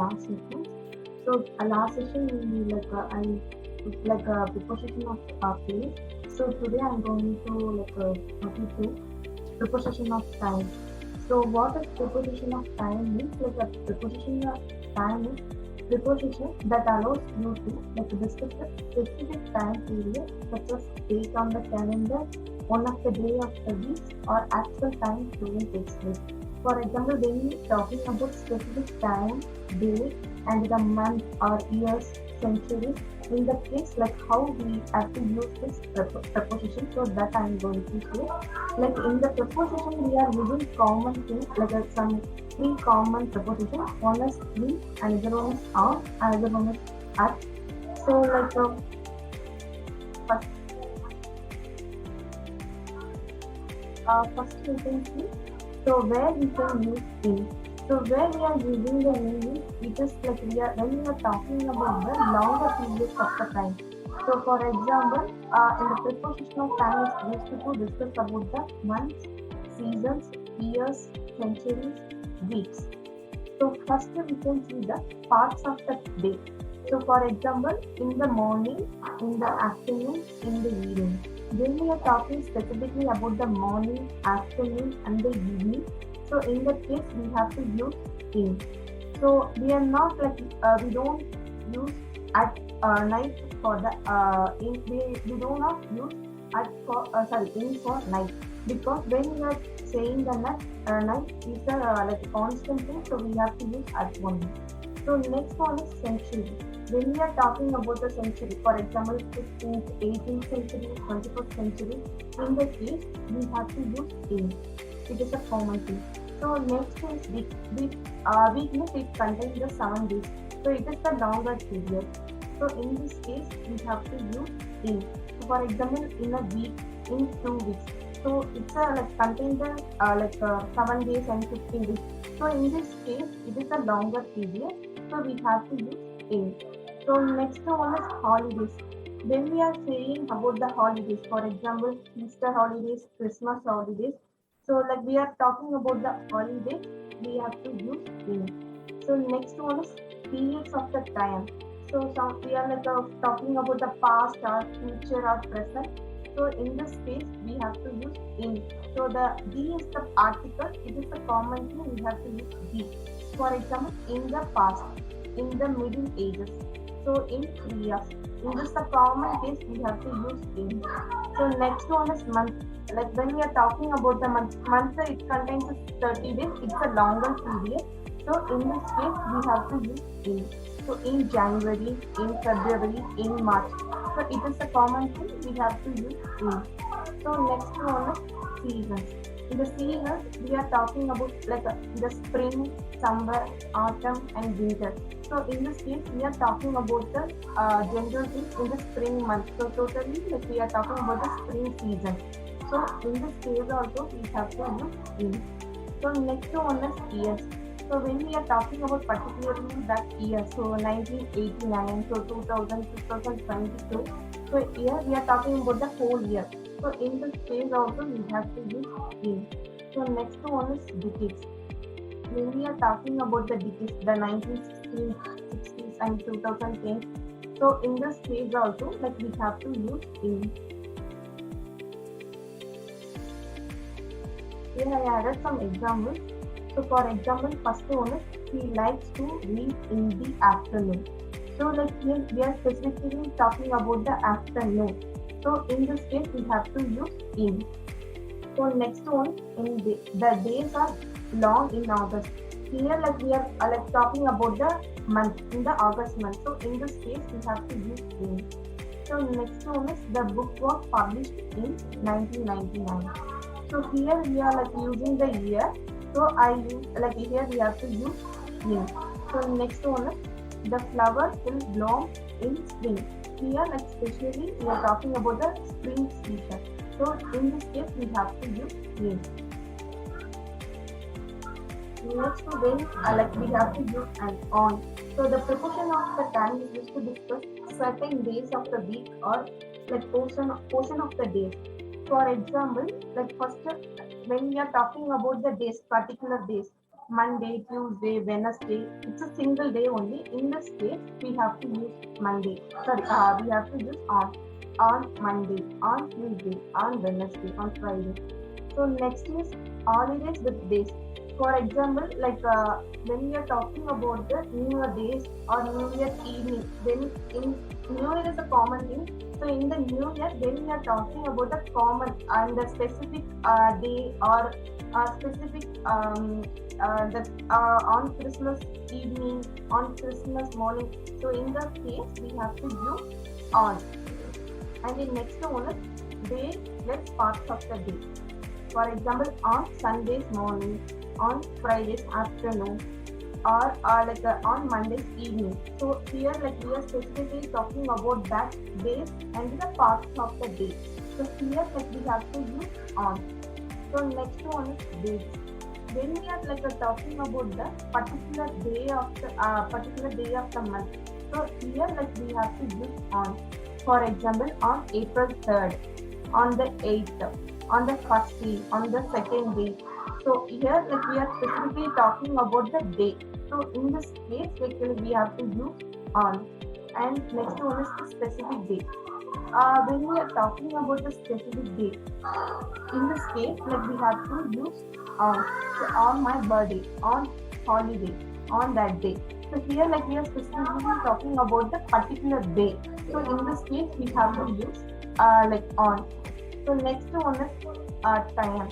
last session. So last session we preposition of place. So today I'm going to talk you through preposition of time. So what is preposition of time means? Like a preposition of time is preposition that allows you to discuss a specific time period such as date on the calendar, one of the day of the week, or actual time during takes place. For example, when we talking about specific time, day, and the month or years, centuries, in the case like how we have to use this preposition, so that I'm going to say. Like in the preposition, we are using common things some three common prepositions. One is we, another one is on, another one is at. So first, first we can see. So where we can use in. So where we are using the in, it is like when we are talking about the longer periods of the time. So for example, in the preposition of time is used to discuss about the months, seasons, years, centuries, weeks. So first we can see the parts of the day. So for example, in the morning, in the afternoon, in the evening. When we are talking specifically about the morning, afternoon, and the evening, so in that case we have to use in. So we are not we don't use at night for the we do not use at for in for night, because when we are saying the night is a constant thing, so we have to use at only. So next one is century. When we are talking about the century, for example, 15th, 18th century, 21st century, in the case, we have to use in. It is a common thing. So next is week. Weekness, it contains the 7 days. So it is the longer period. So in this case, we have to use in. So for example, in a week, in 2 weeks. So it's contains the 7 days and 15 days. So in this case, it is a longer period. So we have to use in. So next one is holidays. When we are saying about the holidays, for example, Easter holidays, Christmas holidays. So we are talking about the holidays, we have to use in. So next one is periods of the time. So we are talking about the past or future or present. So in this case, we have to use in. So the D is the article. It is a common thing. We have to use D. For example, in the past, in the Middle Ages. So in years. In this the common case, we have to use in. So next one is month. Like when we are talking about the month, it contains 30 days. It's a longer period. So in this case, we have to use in. So in January, in February, in March. So it is a common thing. We have to use in. So next one is seasons. In the seasons, we are talking about the spring, summer, autumn, and winter. So in this case, we are talking about the general things in the spring month. So totally, we are talking about the spring season. So in this case also, we have to use in. So next one is years. So when we are talking about particularly that year, so 1989, so 2000, 2022. So here we are talking about the whole year. So in this case also, we have to use in. So next one is decades. When we are talking about the decades, the 1960s, 60s, and 2010s. So in this case also, we have to use in. Here I added some examples. So for example, first one is he likes to read in the afternoon. So here we are specifically talking about the afternoon. So in this case, we have to use in. So next one, in the days are long in August. Here we are talking about the month, in the August month. So in this case, we have to use in. So next one is the book was published in 1999. So here we are using the year. So I use here we have to use in. So next one is the flowers will bloom in spring. Here especially we are talking about the spring season. So in this case we have to use in. Next to when we have to use an on. So the preposition of the time is used to discuss certain days of the week or portion of the day. For example, first when we are talking about the days, particular days, Monday, Tuesday, Wednesday. It's a single day only. In this case, we have to use Monday. Sorry, we have to use on Monday, on Tuesday, on Wednesday, on Friday. So next is holidays with days. For example, like when we are talking about the New Year days or New Year evening, then in New Year is a common thing. So in the New Year, then we are talking about the common and the specific day or specific that on Christmas evening, on Christmas morning. So in that case, we have to use on. And the next one is day with parts of the day. For example, on Sundays morning, on Fridays afternoon, or on Mondays evening. So here like we are specifically talking about that days and the parts of the day. So here like we have to use on. So next one is days. When we are talking about the particular day of the month. So here like we have to use on. For example, on April 3rd, on the 8th, on the first day, on the second day. So here like we are specifically talking about the day. So in this case we have to use on. And next one is the specific day. When we are talking about the specific day, in this case like we have to use on. So on my birthday, on holiday, on that day. So here like we are specifically talking about the particular day. So in this case we have to use on. So next one is time.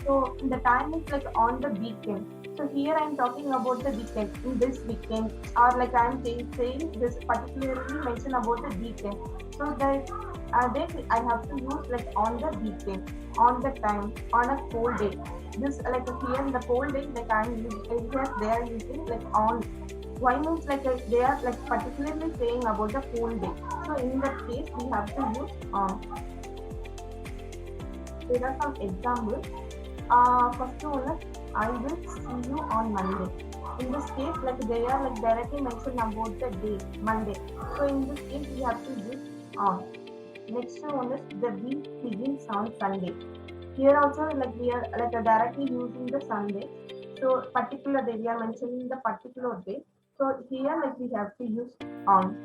So the time is like on the weekend. So here I am talking about the weekend, in this weekend, or like I am saying this particularly mention about the weekend. So that I have to use like on the weekend, on the time, on a cold day. This like here in the cold day, like I am using, they are using like on. Why means like they are like particularly saying about the cold day. So in that case we have to use on. There are some examples. First one is I will see you on Monday. In this case, like they are like directly mentioned about the day, Monday. So in this case, we have to use on. Next one is the week begins on Sunday. Here also like we are like directly using the Sunday. So particular day, we are mentioning the particular day. So here like we have to use on.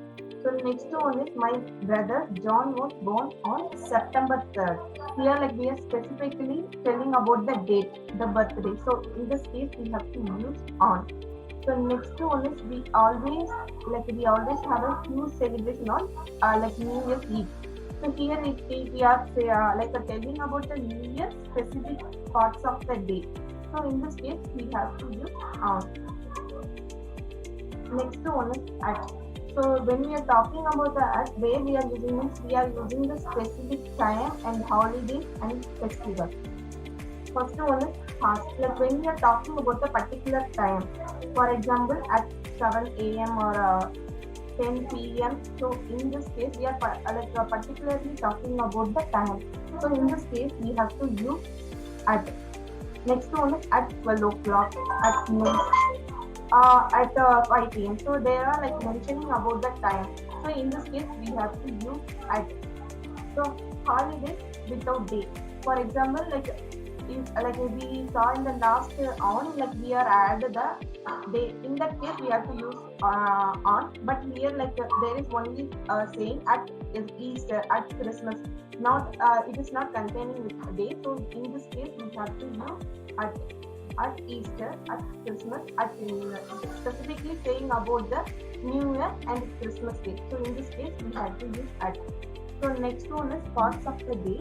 So next one is my brother John was born on September 3rd. Here like we are specifically telling about the date, the birthday. So in this case we have to use on. So next one is we always have a huge celebration on like New Year's Eve. So here we are telling about the New Year specific parts of the day. So in this case we have to use on. Next one is at. So when we are talking about the at, where we are using means we are using the specific time and holidays and festival. First one is past. Like when we are talking about the particular time, for example at 7 a.m. or 10 p.m. So in this case we are particularly talking about the time. So in this case we have to use at. Next one is at 12 o'clock, at noon. At 5 p.m. So they are like mentioning about the time. So in this case we have to use at. So holidays without day. For example, like if we saw in the last on, like we are added the day. In that case we have to use on. But here like there is only saying at Easter, at Christmas. Not it is not containing with a day. So in this case we have to use at Easter, at Christmas, at New Year. Specifically saying about the New Year and Christmas Day. So in this case, we have to use at. So next one is parts of the day.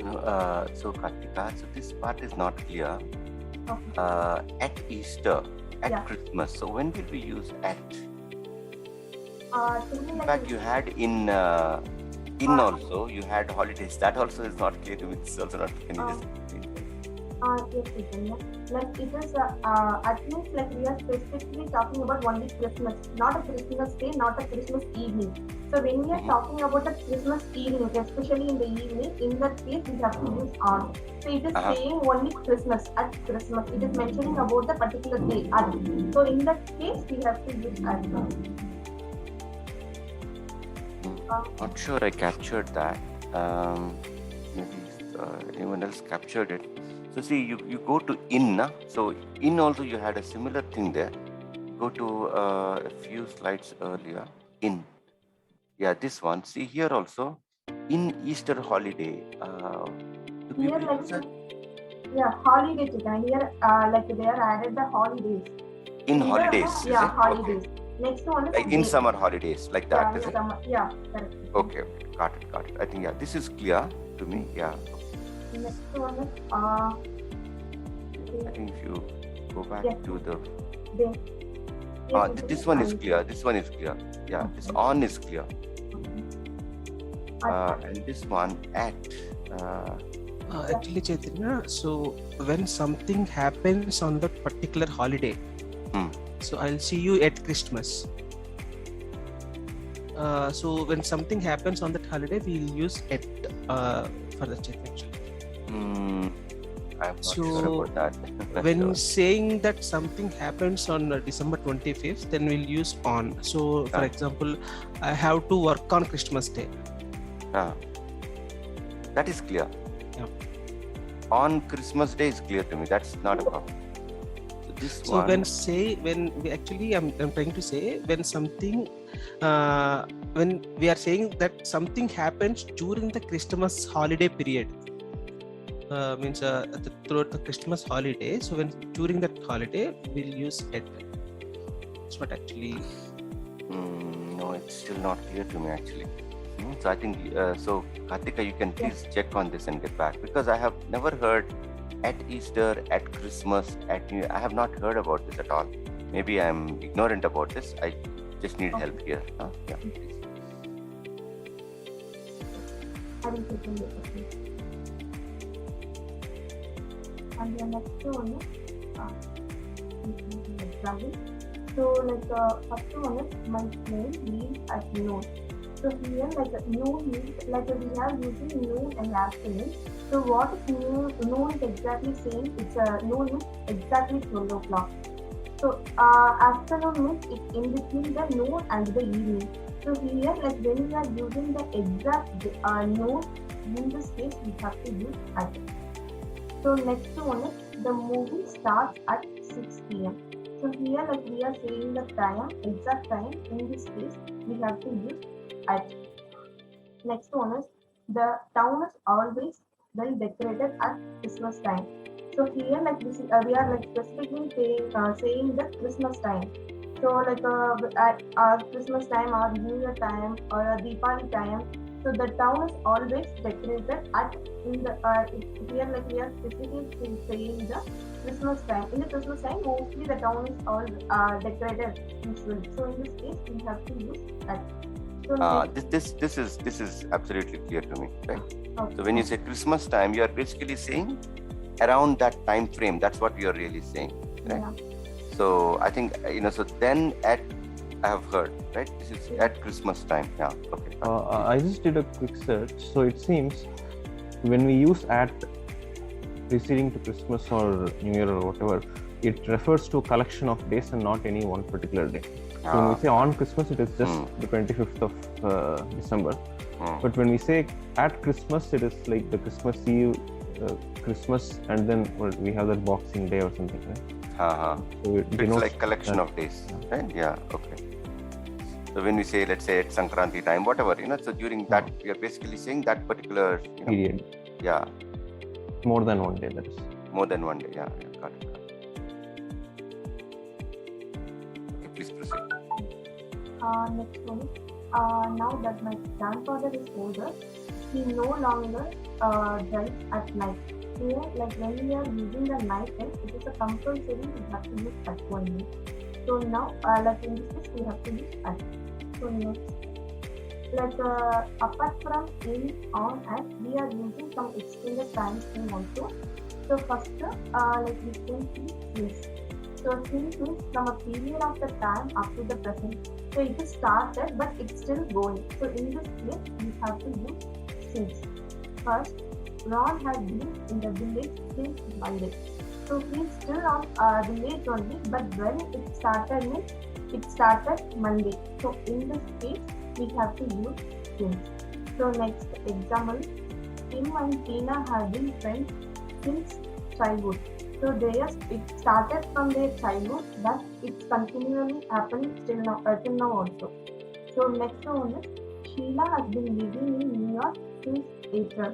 So Kartika, so this part is not clear. Okay. At Easter, at Christmas. So when did we use at? In fact, you had in also you had holidays. That also is not clear to me. It's also not. Can you just explain? Yes. Like it is at least like we are specifically talking about only Christmas, not a Christmas day, not a Christmas evening. So when we are talking about a Christmas evening, especially in the evening, in that case we have to use on. So it is saying only Christmas, at Christmas. It is mentioning about the particular day at. So in that case we have to use at. Not sure I captured that. Maybe anyone else captured it. So see, you go to in. So in also you had a similar thing there. Go to a few slides earlier. In. Yeah, this one. See here also. In Easter holiday. Do Here people like use that? yeah, holiday chicken. Here like they are added the holidays. In Here holidays, is yeah, it? holidays. Okay. Next one is Like in day. summer holidays, like Yeah, that, is in it? summer. Yeah, correct. Okay, okay. Got it, got it. I think, yeah, this is clear to me. Yeah. Next one is I think if you go back yes, to the day. Yes, this one is clear. This one is clear. Yeah, this on is clear. And this one at. Actually, Chaitanya, so when something happens on that particular holiday, so I'll see you at Christmas. So when something happens on that holiday, we'll use at for the check actually. I'm not sure about that. When saying that something happens on December 25th, then we'll use on. So for example, I have to work on Christmas Day. That is clear. Yeah. On Christmas Day is clear to me. That's not a problem. So I'm trying to say when something when we are saying that something happens during the Christmas holiday period, throughout the Christmas holiday. So when during that holiday we'll use it. It's not actually. No, it's still not clear to me actually. So I think so. Kartika, you can please check on this and get back, because I have never heard at Easter, at Christmas, at New Year. I have not heard about this at all. Maybe I'm ignorant about this. I just need help here. Yeah, please. And the next one is example. So like first one is my plane leaves at noon. So here like noon means like we are using noon and afternoon. So what is noon? Noon is exactly same. It's noon is exactly 12 o'clock. So afternoon means it's in between the noon and the evening. So here like when we are using the exact noon, in this case we have to use at. So next one is the movie starts at 6 p.m. So here like we are saying the time, exact time. In this case we have to use at. Next one is the town is always well decorated at Christmas time. So here like this we are like specifically saying the Christmas time. So like at Christmas time or New Year time or Diwali time, so the town is always decorated at in the here like we are specifically saying the Christmas time. In the Christmas time, mostly the town is all decorated usually. So in this case, we have to use at. So this is absolutely clear to me, right? Okay. So when you say Christmas time, you are basically saying around that time frame. That's what you are really saying, right? Yeah. So I think so then at I have heard, right? This is at Christmas time. Yeah. Okay. I just did a quick search. So it seems when we use at preceding to Christmas or New Year or whatever, it refers to a collection of days and not any one particular day. So when we say on Christmas, it is just the 25th of December. But when we say at Christmas, it is like the Christmas Eve, Christmas, and then we have that Boxing Day or something, right? So it's like collection of days, right? Yeah. Okay. So when we say, let's say, at Sankranti time, whatever, so during that, we are basically saying that particular period. Yeah. More than one day, that is. More than one day, yeah. Got it. Okay, please proceed. Next one. Now that my grandfather is older, he no longer drives at night. Here, like when we are using the night time, it is a compulsory we have to use at only. So now, like in this case, we have to use at. So next, like apart from in, on, and we are using some extended time frame also. So first, like we can see this. So since means from a period of the time up to the present. So it is started, but it's still going. So in this case, we have to use since. First, Ron had been in the village since Monday. So he's still on village only, but when it started means it started Monday. So in this case, we have to use since. So next example, Tim and Tina have been friends since childhood. So it started from their childhood, but it's continually happening till now also. So next one is Sheila has been living in New York since April.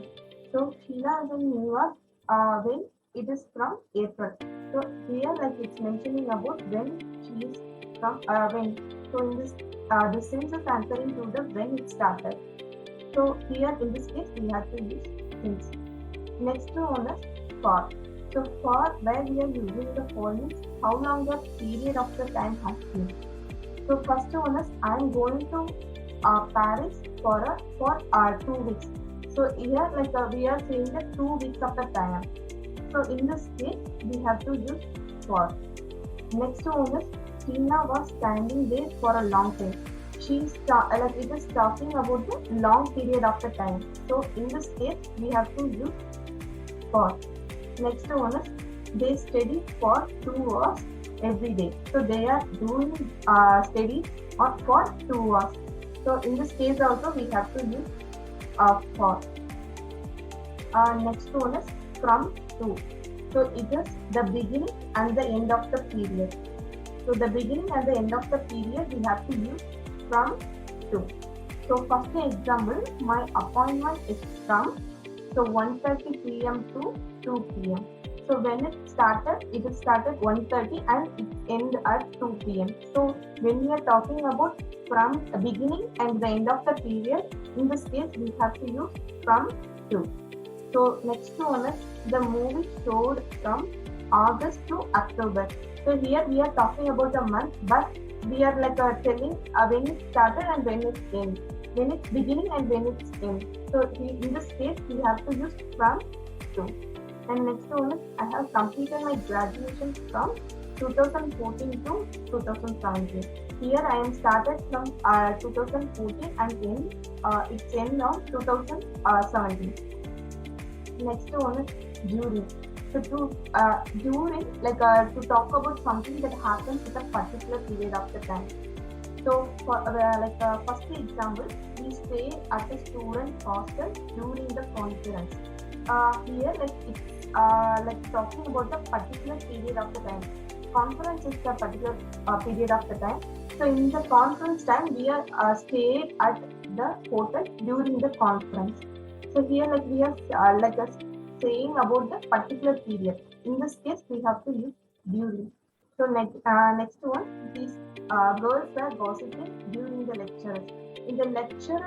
So Sheila is in New York when it is from April. So here it's mentioning about when she is from when. So in this since is answering to the when it started. So here in this case we have to use since. Next one is for. So for where we are using the for means how long the period of the time has been. So first one is I am going to Paris for 2 weeks. So here we are saying that 2 weeks of the time. So in this case we have to use for. Next one is Tina was standing there for a long time. It is talking about the long period of the time. So in this case we have to use for. Next one is they study for 2 hours every day. So they are doing study for 2 hours. So in this case also we have to use for. Next one is from to. So it is the beginning and the end of the period. So the beginning and the end of the period we have to use from to. So first example, my appointment is from 1:30 p.m. to 2 p.m. So when it started 1:30 and it ends at 2 p.m. So when we are talking about from the beginning and the end of the period, in this case we have to use from to. So next one is the movie showed from August to October. So here we are talking about the month, but we are telling when it started and when it ends, when it's beginning and when it's end. So in this case we have to use from to. And next one is I have completed my graduation from 2014 to 2017. Here I am started from 2014 and it's end on 2017. Next one is during. So during to talk about something that happens with a particular period of the time. So for first example, we stay at a student hostel during the conference. Here it's talking about the particular period of the time. Conference is the particular period of the time. So in the conference time, we are stayed at the hotel during the conference. So here we are saying about the particular period. In this case, we have to use during. So next one, these girls were gossiping during the lecture. In the lecture,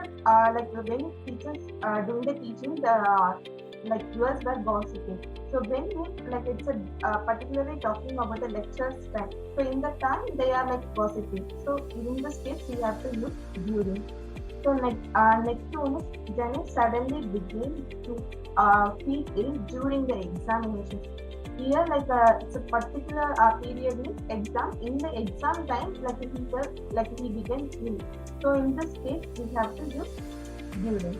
when teachers doing the teaching, the girls were gossiping. So when it's particularly talking about the lecture's time. So in the time they are gossiping. So in this case, we have to use during. So next one is Jenny suddenly began to feel ill during the examinations. Here it's a particular period means exam. In the exam time he began ill. So in this case we have to use during.